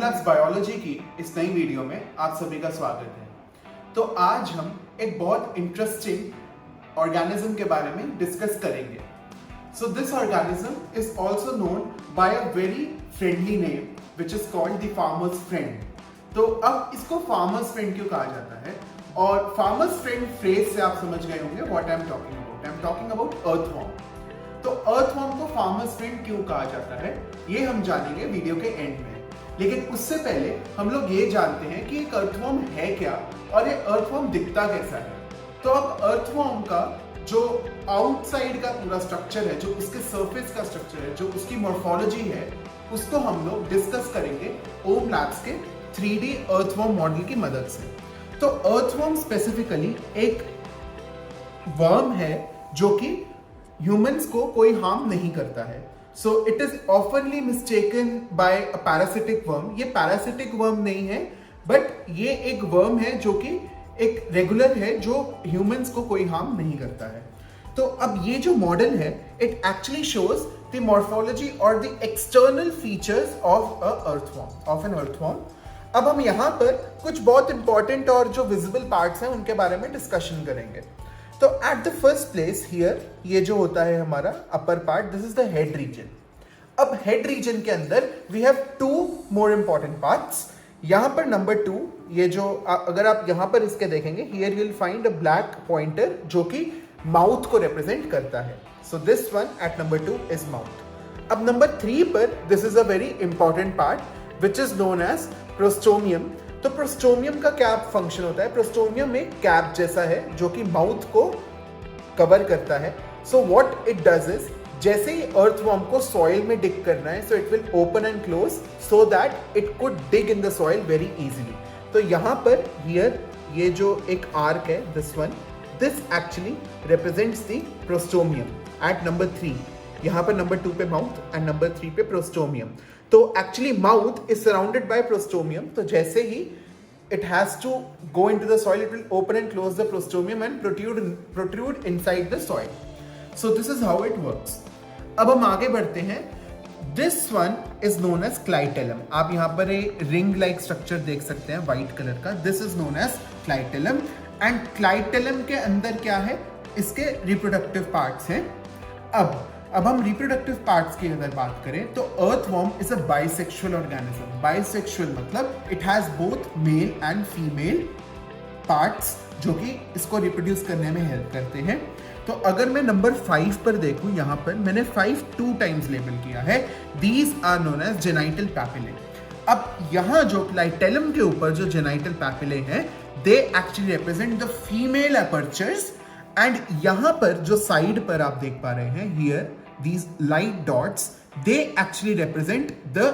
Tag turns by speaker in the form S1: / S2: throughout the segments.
S1: Labs biology की इस नई वीडियो में आप सभी का स्वागत है। तो आज हम एक बहुत इंटरेस्टिंग ऑर्गेनिज्म के बारे में डिस्कस करेंगे। So this organism is also known by a very friendly name which is called the farmers friend. तो अब इसको फार्मर्स फ्रेंड क्यों कहा जाता है, और फार्मर्स फ्रेंड फ्रेज से आप समझ गए होंगे what I am talking about. I am talking about earthworm. तो अर्थवॉर्म को फार्मर्स फ्रेंड क्यों कहा जाता है ये हम जानेंगे वीडियो के एंड में। लेकिन उससे पहले हम लोग ये जानते हैं कि एक अर्थवॉर्म है क्या और ये अर्थवॉर्म दिखता कैसा है। तो अब अर्थवॉर्म का जो आउटसाइड का पूरा स्ट्रक्चर है, जो उसके सरफेस का स्ट्रक्चर है, जो उसकी मॉर्फोलॉजी है, उसको हम लोग डिस्कस करेंगे ओम लैब्स के 3D अर्थवॉर्म मॉडल की मदद से। तो अर्थवॉर्म स्पेसिफिकली एक वर्म है जो कि ह्यूमंस को कोई हार्म नहीं करता है। So it is oftenly mistaken by a parasitic worm. ये पैरासिटिक वर्म नहीं है, बट ये एक वर्म है जो कि एक रेगुलर है, जो ह्यूमंस को कोई हार्म नहीं करता है। तो अब ये जो मॉडल है, it actually shows the morphology और the external features of a earthworm, of an earthworm. अब हम यहाँ पर कुछ बहुत इंपॉर्टेंट और जो विजिबल पार्ट्स हैं उनके बारे में डिस्कशन करेंगे। तो at the first place here, ये जो होता है हमारा upper part, this is the head region. अब हेड रीजन के अंदर we have two more important parts. यहां पर नंबर 2, ये जो अगर आप यहां पर इसके देखेंगे, here you will find a black pointer जो कि माउथ को रिप्रेजेंट करता है। So this one at number 2 is mouth. अब नंबर 3 पर this is a very important part which is known as prostomium. तो प्रोस्टोमियम का क्या फंक्शन होता है? प्रोस्टोमियम एक कैप जैसा है जो कि माउथ को कवर करता है। So what it does is, जैसे ही अर्थवॉर्म को सॉइल में डिग करना है, so it will open and close so that it could dig in the soil very easily. तो यहां पर हियर ये जो एक आर्क है, this one, this actually represents the prostomium at number 3। यहां पर नंबर 2 पे माउथ एंड नंबर 3 पे प्रोस्टोमियम। तो actually mouth is surrounded by prostomium. तो जैसे ही it has to go into the soil, it will open and close the prostomium and protrude inside the soil. So this is how it works. अब हम आगे बढ़ते हैं। This one is known as clitellum. आप यहाँ पर एक ring like structure देख सकते हैं व्हाइट कलर का। This is known as clitellum. And clitellum के अंदर क्या है? इसके रिप्रोडक्टिव पार्ट्स हैं। अब हम रिप्रोडक्टिव पार्ट्स की अगर बात करें तो earthworm is a bisexual organism. Bisexual मतलब it has both male and female parts जो कि इसको रिप्रोड्यूस करने में हेल्प करते हैं। तो अगर मैं नंबर 5 पर देखूं, यहां पर मैंने 5 2 टाइम्स लेबल किया है। These are known as genital papillae. अब यहां जो क्लाइटेलम के ऊपर जो जेनाइटल पैपिले हैं, they actually represent the female apertures. And यहां पर जो साइड पर आप देख पा रहे हैं, here these light dots, they actually represent the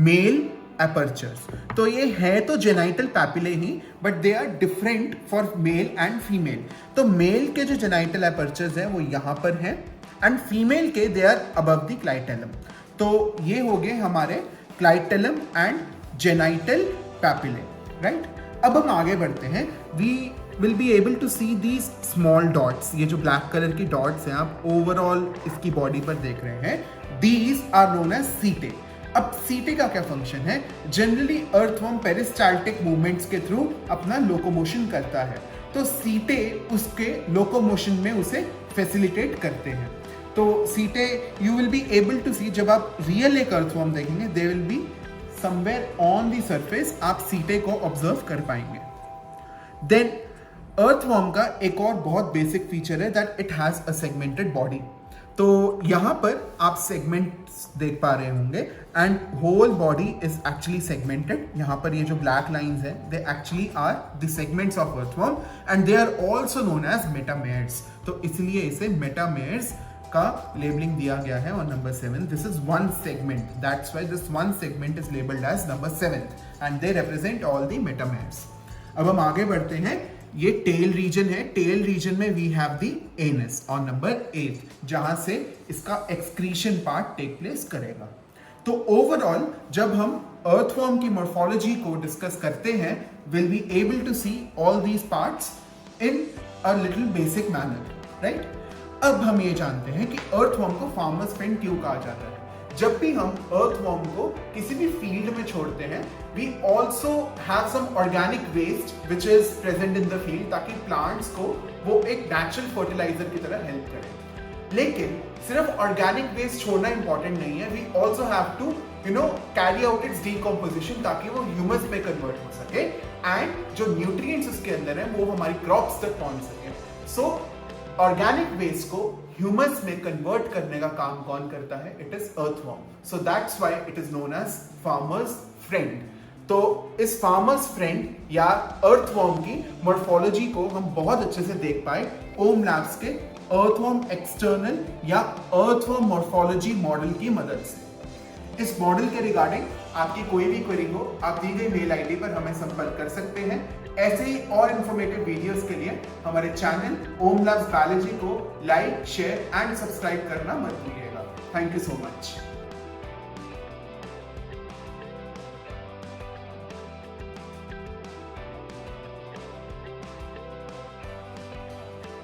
S1: male apertures. तो ये है तो genital papillae he, but they are different for male and female. तो male के जो genital apertures हैं वो यहाँ पर हैं, and female के they are above the clitellum. तो ये हो गए हमारे clitellum and genital papillae, right? अब हम आगे बढ़ते हैं। We will be able to see these small dots. ये जो ब्लैक कलर की डॉट्स हैं आप ओवरऑल इसकी बॉडी पर देख रहे हैं, these are known as setae. अब सीटे का क्या फंक्शन है? जनरली अर्थवॉर्म पेरिस्टाल्टिक मूवमेंट्स के थ्रू अपना लोकोमोशन करता है। तो सीटे उसके लोकोमोशन में उसे फैसिलिटेट करते हैं। तो setae you will be able to see, जब आप रियल एक अर्थवॉर्म देखेंगे, they will be somewhere on the surface, आप सीटे को ऑब्जर्व कर पाएंगे। देन अर्थवॉर्म का एक और बहुत बेसिक फीचर है that it has a segmented body. तो यहां पर आप सेगमेंट्स देख पा रहे होंगे and whole body is actually segmented. यहां पर ये जो ब्लैक लाइंस हैं, they actually are the segments of earthworm and they are also known as metameres. तो इसलिए इसे मेटामेयर्स का लेबलिंग दिया गया है on number 7। This is one segment, that's why this one segment is labelled as number 7 and they represent all the metameres. अब हम आगे बढ़ते हैं। ये टेल रीजन है। टेल रीजन में we have the anus on number 8, जहां से इसका एक्सक्रीशन पार्ट टेक प्लेस करेगा। तो ओवरऑल जब हम अर्थवॉर्म की मॉर्फोलॉजी को डिस्कस करते हैं, will be able to see all these parts in a little basic manner, right? अब हम ये जानते हैं कि अर्थवॉर्म को फार्मर्स फ्रेंड क्यों कहा जाता है। जब भी हम अर्थवॉर्म को किसी भी फील्ड में छोड़ते हैं, we also have some organic waste which is present in the field, ताकि प्लांट्स को वो एक नेचुरल फर्टिलाइजर की तरह हेल्प करे। लेकिन सिर्फ ऑर्गेनिक वेस्ट छोड़ना इंपॉर्टेंट नहीं है, we also have to carry out its decomposition, ताकि वो ह्यूमस में कन्वर्ट हो सके एंड जो न्यूट्रिएंट्स उसके अंदर है वो हमारी क्रॉप्स तक पहुंच सके। सो ऑर्गेनिक वेस्ट को ह्यूमस में कन्वर्ट करने का काम कौन करता है? It is earthworm. So that's why it is known as farmer's friend. तो इस फार्मर्स फ्रेंड या अर्थवॉर्म की मॉर्फोलॉजी को हम बहुत अच्छे से देख पाए ओम लैब्स के अर्थवॉर्म एक्सटर्नल या अर्थवॉर्म मॉर्फोलॉजी मॉडल की मदद से। इस मॉडल के रिगार्डिंग आपकी कोई भी क्वेरी हो, आप दी गई मेल आईडी पर हमें संपर्क कर सकते हैं। ऐसे ही और इंफॉर्मेटिव वीडियोस के लिए हमारे चैनल ओम लैब्स बायोलॉजी को लाइक, शेयर एंड सब्सक्राइब करना मत भूलिएगा। Thank you so much.